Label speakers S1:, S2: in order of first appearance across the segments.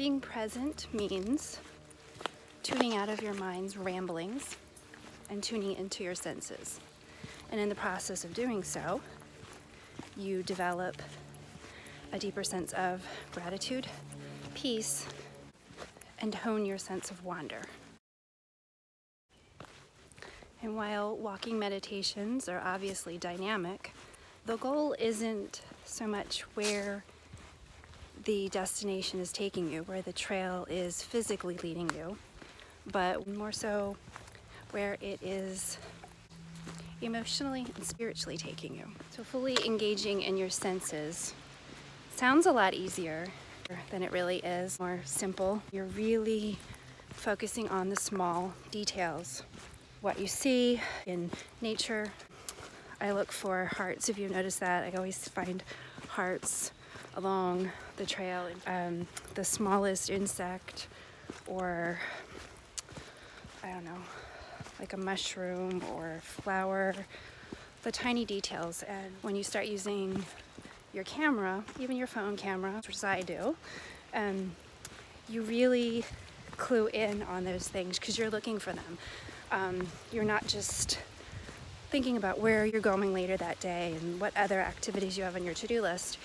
S1: Being present means tuning out of your mind's ramblings and tuning into your senses. And in the process of doing so, you develop a deeper sense of gratitude, peace, and hone your sense of wonder. And while walking meditations are obviously dynamic, the goal isn't so much where the destination is taking you, where the trail is physically leading you, but more so where it is emotionally and spiritually taking you. So fully engaging in your senses sounds a lot easier than it really is, more simple. You're really focusing on the small details. What you see in nature. I look for hearts, if you notice that. I always find hearts along the trail. The smallest insect, or I don't know, like a mushroom or flower, the tiny details. And when you start using your camera, even your phone camera, which I do, you really clue in on those things because you're looking for them. You're not just thinking about where you're going later that day and what other activities you have on your to-do list.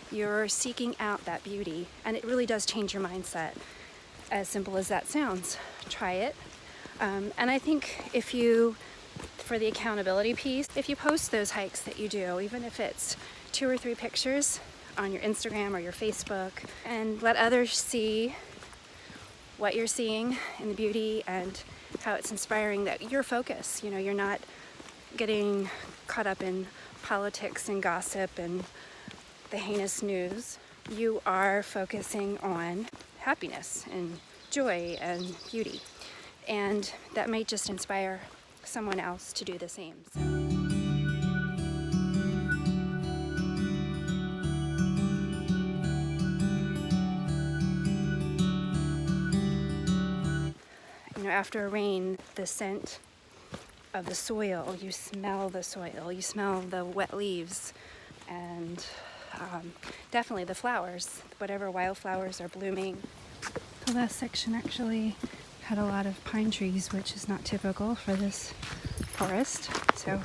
S1: You're seeking out that beauty, and it really does change your mindset, as simple as that sounds. Try it. And I think if you, for the accountability piece, if you post those hikes that you do, even if it's 2 or 3 pictures on your Instagram or your Facebook, and let others see what you're seeing in the beauty and how it's inspiring, that your focus, you're not getting caught up in politics and gossip and the heinous news. You are focusing on happiness and joy and beauty. And that might just inspire someone else to do the same. So. After a rain, the scent of the soil, you smell the soil, you smell the wet leaves, and definitely the flowers, whatever wildflowers are blooming. The last section actually had a lot of pine trees, which is not typical for this forest. So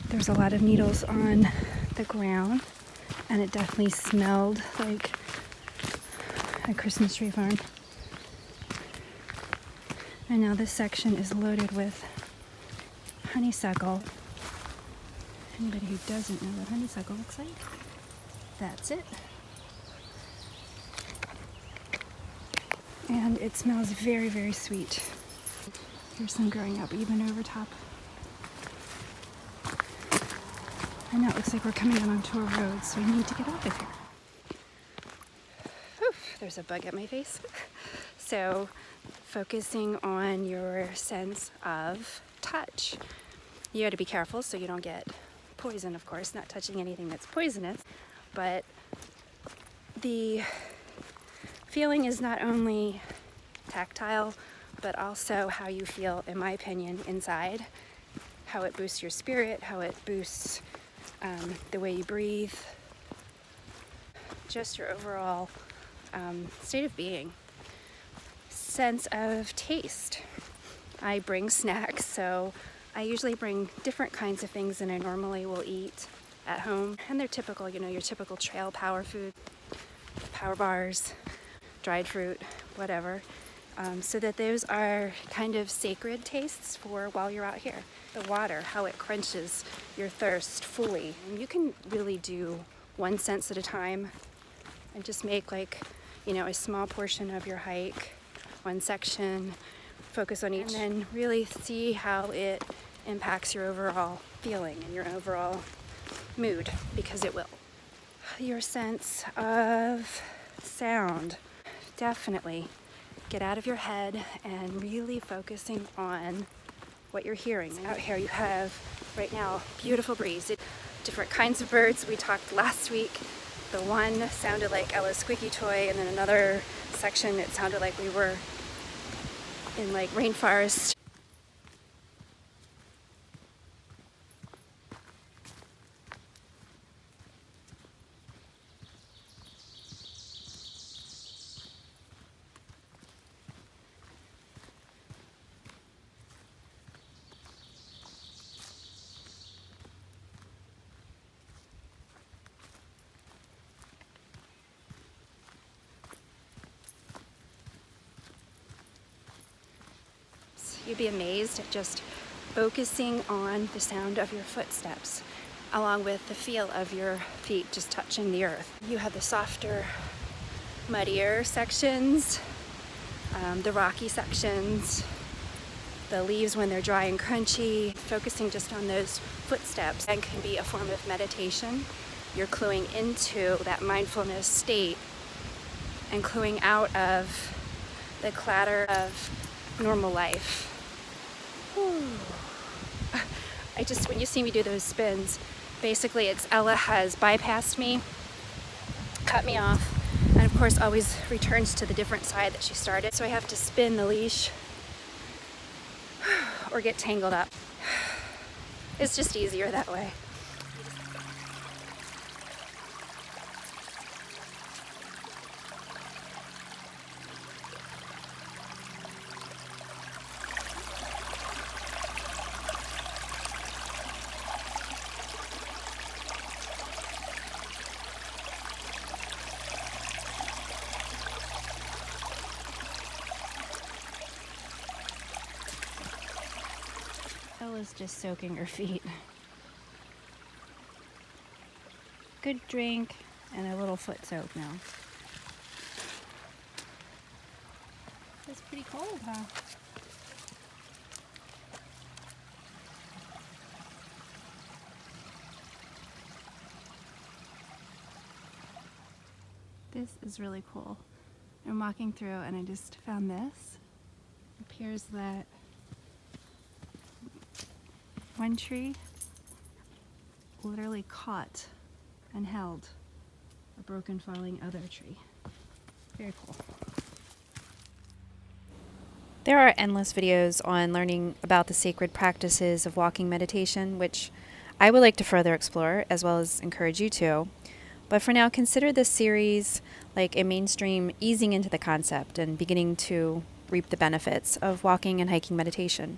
S1: there's a lot of needles on the ground, and it definitely smelled like a Christmas tree farm. And now this section is loaded with honeysuckle. Anybody who doesn't know what honeysuckle looks like, that's it. And it smells very, very sweet. There's some growing up even over top. And now it looks like we're coming out onto a road, so we need to get off of here. Oof, there's a bug at my face. So focusing on your sense of touch. You got to be careful so you don't get poison, of course, not touching anything that's poisonous, but the feeling is not only tactile, but also how you feel, in my opinion, inside, how it boosts your spirit, how it boosts the way you breathe, just your overall state of being. Sense of taste. I bring snacks, so I usually bring different kinds of things than I normally will eat at home. And they're typical, your typical trail power food, power bars, dried fruit, whatever. So that those are kind of sacred tastes for while you're out here. The water, how it quenches your thirst fully. And you can really do one sense at a time and just make a small portion of your hike, one section, focus on each, and then really see how it impacts your overall feeling and your overall mood, because it will. Your sense of sound. Definitely get out of your head and really focusing on what you're hearing. Out here you have, right now, beautiful breeze. Different kinds of birds. We talked last week. The one sounded like Ella's squeaky toy, and then another section it sounded like we were in rainforest. You'd be amazed at just focusing on the sound of your footsteps, along with the feel of your feet just touching the earth. You have the softer, muddier sections, the rocky sections, the leaves when they're dry and crunchy. Focusing just on those footsteps and can be a form of meditation. You're cluing into that mindfulness state and cluing out of the clatter of normal life. When you see me do those spins, basically it's Ella has bypassed me, cut me off, and of course always returns to the different side that she started. So I have to spin the leash or get tangled up. It's just easier that way. Ella's just soaking her feet. Good drink and a little foot soak now. It's pretty cold, huh? This is really cool. I'm walking through and I just found this. It appears that one tree literally caught and held a broken falling other tree. Very cool.
S2: There are endless videos on learning about the sacred practices of walking meditation, which I would like to further explore, as well as encourage you to. But for now, consider this series like a mainstream easing into the concept and beginning to reap the benefits of walking and hiking meditation.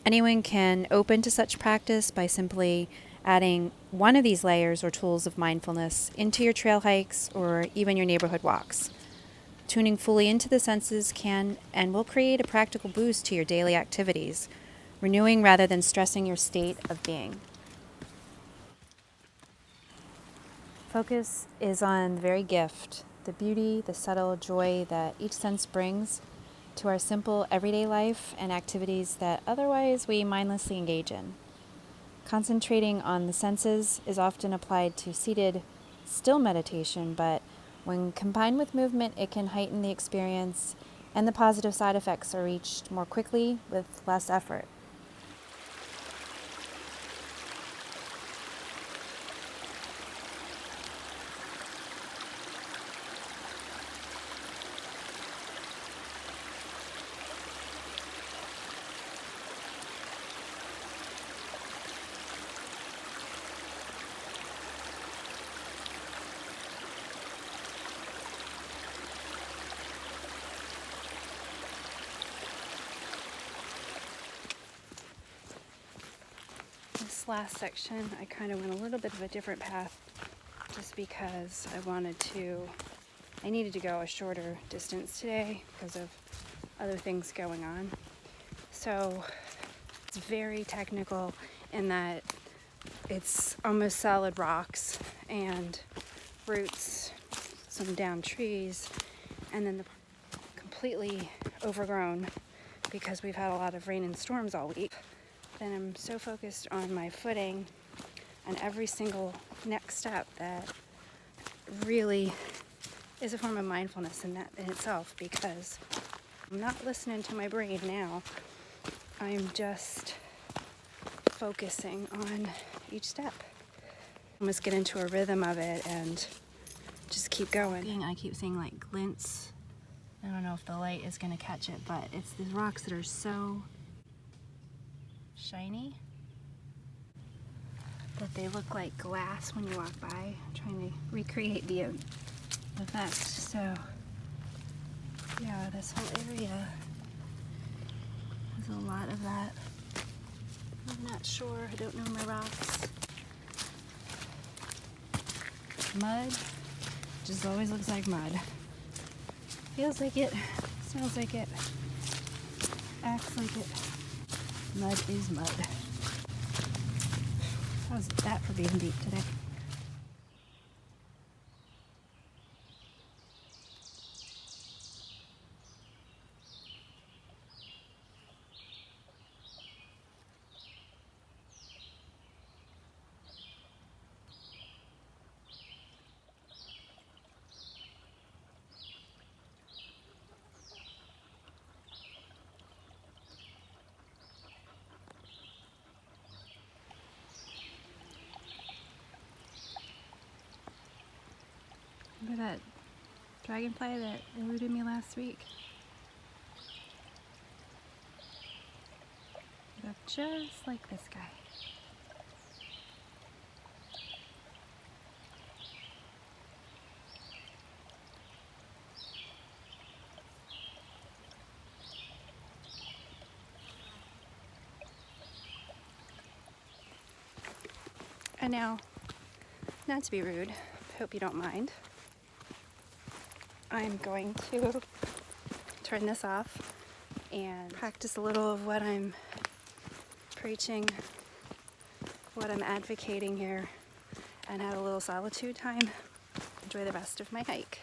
S2: Anyone can open to such practice by simply adding one of these layers or tools of mindfulness into your trail hikes or even your neighborhood walks. Tuning fully into the senses can and will create a practical boost to your daily activities, renewing rather than stressing your state of being. Focus is on the very gift, the beauty, the subtle joy that each sense brings to our simple everyday life and activities that otherwise we mindlessly engage in. Concentrating on the senses is often applied to seated, still meditation, but when combined with movement, it can heighten the experience and the positive side effects are reached more quickly with less effort.
S1: This last section, I kind of went a little bit of a different path just because I needed to go a shorter distance today because of other things going on. So it's very technical in that it's almost solid rocks and roots, some down trees, and then completely overgrown because we've had a lot of rain and storms all week. Then I'm so focused on my footing and every single next step that really is a form of mindfulness in itself, because I'm not listening to my brain now. I'm just focusing on each step. I must get into a rhythm of it and just keep going. I keep seeing like glints. I don't know if the light is going to catch it, but it's these rocks that are so shiny that they look like glass when you walk by. I'm trying to recreate the effect. So yeah, this whole area has a lot of that. I'm not sure, I don't know my rocks. Mud just always looks like mud. Feels like it, smells like it, acts like it. Mud is mud. How's that for being deep today? Remember that dragonfly that eluded me last week? Look just like this guy. And now, not to be rude, hope you don't mind, I'm going to turn this off and practice a little of what I'm preaching, what I'm advocating here, and have a little solitude time. Enjoy the rest of my hike.